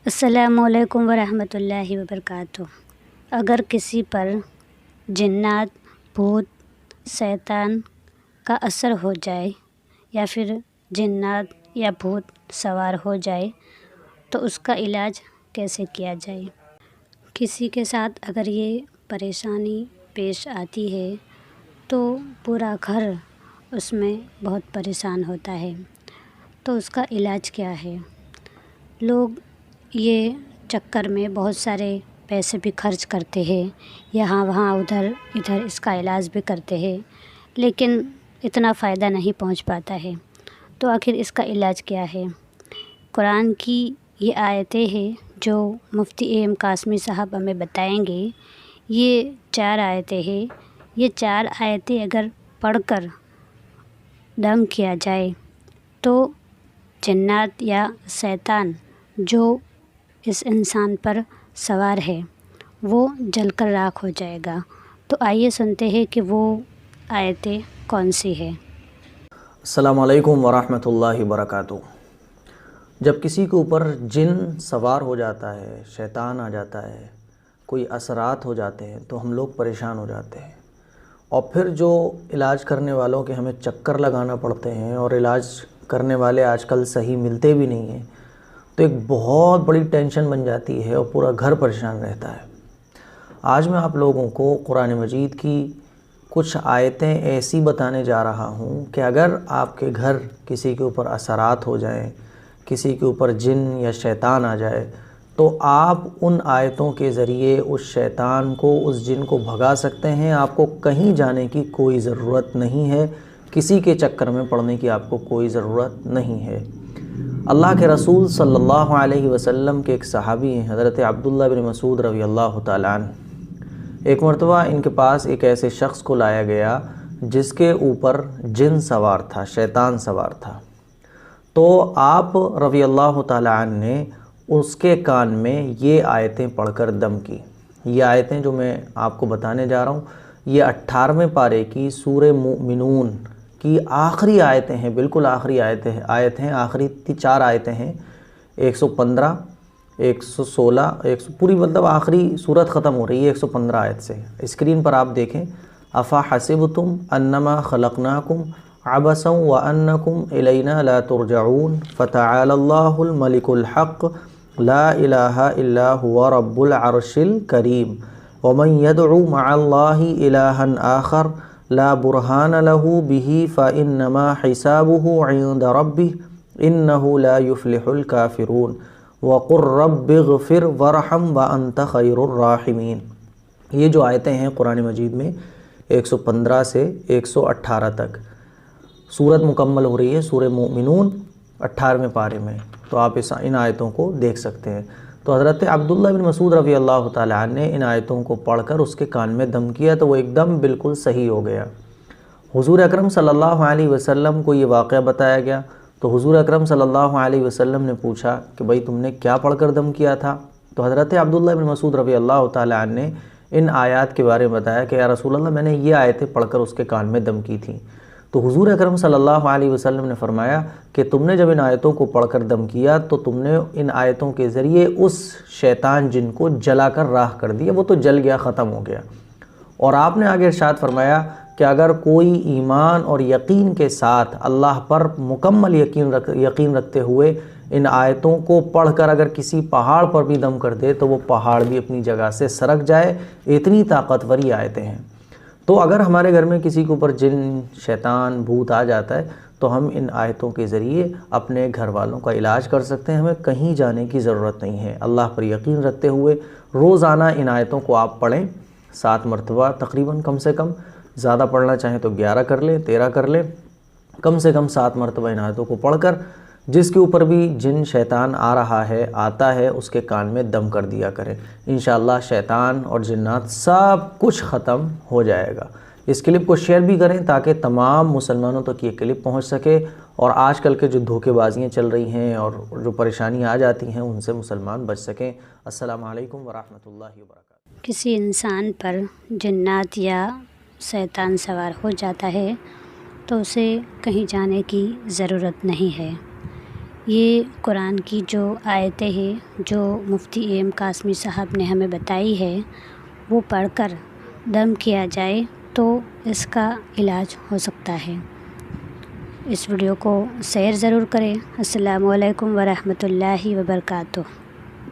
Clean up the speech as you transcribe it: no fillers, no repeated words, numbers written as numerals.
السلام علیکم ورحمۃ اللہ وبرکاتہ۔ اگر کسی پر جنات، بھوت، شیطان کا اثر ہو جائے یا پھر جنات یا بھوت سوار ہو جائے تو اس کا علاج کیسے کیا جائے؟ کسی کے ساتھ اگر یہ پریشانی پیش آتی ہے تو پورا گھر اس میں بہت پریشان ہوتا ہے، تو اس کا علاج کیا ہے؟ لوگ یہ چکر میں بہت سارے پیسے بھی خرچ کرتے ہیں، یہاں وہاں ادھر اس کا علاج بھی کرتے ہیں، لیکن اتنا فائدہ نہیں پہنچ پاتا ہے۔ تو آخر اس کا علاج کیا ہے؟ قرآن کی یہ آیتیں ہیں جو مفتی اے قاسمی صاحب ہمیں بتائیں گے۔ یہ 4 آیتیں ہیں، یہ 4 آیتیں اگر پڑھ کر دم کیا جائے تو جنات یا شیطان جو اس انسان پر سوار ہے وہ جل کر راکھ ہو جائے گا۔ تو آئیے سنتے ہیں کہ وہ آیتیں کون سی ہے۔ السلام علیکم ورحمۃ اللہ وبرکاتہ۔ جب کسی کے اوپر جن سوار ہو جاتا ہے، شیطان آ جاتا ہے، کوئی اثرات ہو جاتے ہیں تو ہم لوگ پریشان ہو جاتے ہیں، اور پھر جو علاج کرنے والوں کے ہمیں چکر لگانا پڑتے ہیں، اور علاج کرنے والے آج کل صحیح ملتے بھی نہیں ہیں، تو ایک بہت بڑی ٹینشن بن جاتی ہے اور پورا گھر پریشان رہتا ہے۔ آج میں آپ لوگوں کو قرآن مجید کی کچھ آیتیں ایسی بتانے جا رہا ہوں کہ اگر آپ کے گھر کسی کے اوپر اثرات ہو جائیں، کسی کے اوپر جن یا شیطان آ جائے، تو آپ ان آیتوں کے ذریعے اس شیطان کو، اس جن کو بھگا سکتے ہیں۔ آپ کو کہیں جانے کی کوئی ضرورت نہیں ہے، کسی کے چکر میں پڑنے کی آپ کو کوئی ضرورت نہیں ہے۔ اللہ کے رسول صلی اللہ علیہ وسلم کے ایک صحابی ہیں، حضرت عبداللہ بن مسعود رضی اللہ تعالیٰ عنہ۔ ایک مرتبہ ان کے پاس ایک ایسے شخص کو لایا گیا جس کے اوپر جن سوار تھا، شیطان سوار تھا۔ تو آپ رضی اللہ تعالیٰ عنہ نے اس کے کان میں یہ آیتیں پڑھ کر دم کی۔ یہ آیتیں جو میں آپ کو بتانے جا رہا ہوں، یہ 18ویں پارے کی سورہ مومنون کی آخری آیتیں ہیں، بالکل آخری آیت ہیں، آخری 4 آیتیں ہیں، 115، 116، پوری مطلب آخری صورت ختم ہو رہی ہے 115 آیت سے۔ اسکرین پر آپ دیکھیں، افحسبتم انما خلقناکم عبثا وانکم الینا لا ترجعون فتعالی اللہ الملک الحق لا الہ الا هو رب العرش الکریم ومن يدعو مع اللہ الہا آخر لا برہان له به فإنما حسابه عند ربه إنه لا يفلح الكافرون وقل رب اغفر وارحم وأنت خیر الراحمین۔ یہ جو آیتیں ہیں قرآن مجید میں 115 سے 118 تک سورت مکمل ہو رہی ہے، سورہ مومنون 18ویں پارے میں، تو آپ ان آیتوں کو دیکھ سکتے ہیں۔ تو حضرت عبداللہ بن مسعود رضی اللہ تعالیٰ عنہ نے ان آیتوں کو پڑھ کر اس کے کان میں دم کیا تو وہ ایک دم بالکل صحیح ہو گیا۔ حضور اکرم صلی اللہ علیہ وسلم کو یہ واقعہ بتایا گیا تو حضور اکرم صلی اللہ علیہ وسلم نے پوچھا کہ بھائی تم نے کیا پڑھ کر دم کیا تھا؟ تو حضرت عبداللہ بن مسعود رضی اللہ تعالیٰ عنہ نے ان آیات کے بارے میں بتایا کہ یا رسول اللہ میں نے یہ آیتیں پڑھ کر اس کے کان میں دم کی تھیں۔ تو حضور اکرم صلی اللہ علیہ وسلم نے فرمایا کہ تم نے جب ان آیتوں کو پڑھ کر دم کیا تو تم نے ان آیتوں کے ذریعے اس شیطان جن کو جلا کر راہ کر دیا، وہ تو جل گیا، ختم ہو گیا۔ اور آپ نے آگے ارشاد فرمایا کہ اگر کوئی ایمان اور یقین کے ساتھ اللہ پر مکمل یقین رکھتے ہوئے ان آیتوں کو پڑھ کر اگر کسی پہاڑ پر بھی دم کر دے تو وہ پہاڑ بھی اپنی جگہ سے سرک جائے، اتنی طاقتور یہ آیتیں ہیں۔ تو اگر ہمارے گھر میں کسی کے اوپر جن، شیطان، بھوت آ جاتا ہے تو ہم ان آیتوں کے ذریعے اپنے گھر والوں کا علاج کر سکتے ہیں، ہمیں کہیں جانے کی ضرورت نہیں ہے۔ اللہ پر یقین رکھتے ہوئے روزانہ ان آیتوں کو آپ پڑھیں، 7 مرتبہ تقریباً، کم سے کم، زیادہ پڑھنا چاہیں تو 11 کر لیں، 13 کر لیں، کم سے کم 7 مرتبہ ان آیتوں کو پڑھ کر جس کے اوپر بھی جن، شیطان آ رہا ہے، آتا ہے، اس کے کان میں دم کر دیا کریں۔ انشاءاللہ شیطان اور جنات سب کچھ ختم ہو جائے گا۔ اس کلپ کو شیئر بھی کریں تاکہ تمام مسلمانوں تک یہ کلپ پہنچ سکے، اور آج کل کے جو دھوکے بازیاں چل رہی ہیں اور جو پریشانیاں آ جاتی ہیں ان سے مسلمان بچ سکیں۔ السلام علیکم ورحمۃ اللہ وبرکاتہ۔ کسی انسان پر جنات یا شیطان سوار ہو جاتا ہے تو اسے کہیں جانے کی ضرورت نہیں ہے۔ یہ قرآن کی جو آیتیں ہیں جو مفتی ایم قاسمی صاحب نے ہمیں بتائی ہے وہ پڑھ کر دم کیا جائے تو اس کا علاج ہو سکتا ہے۔ اس ویڈیو کو شیئر ضرور کریں۔ السلام علیکم ورحمۃ اللہ وبرکاتہ۔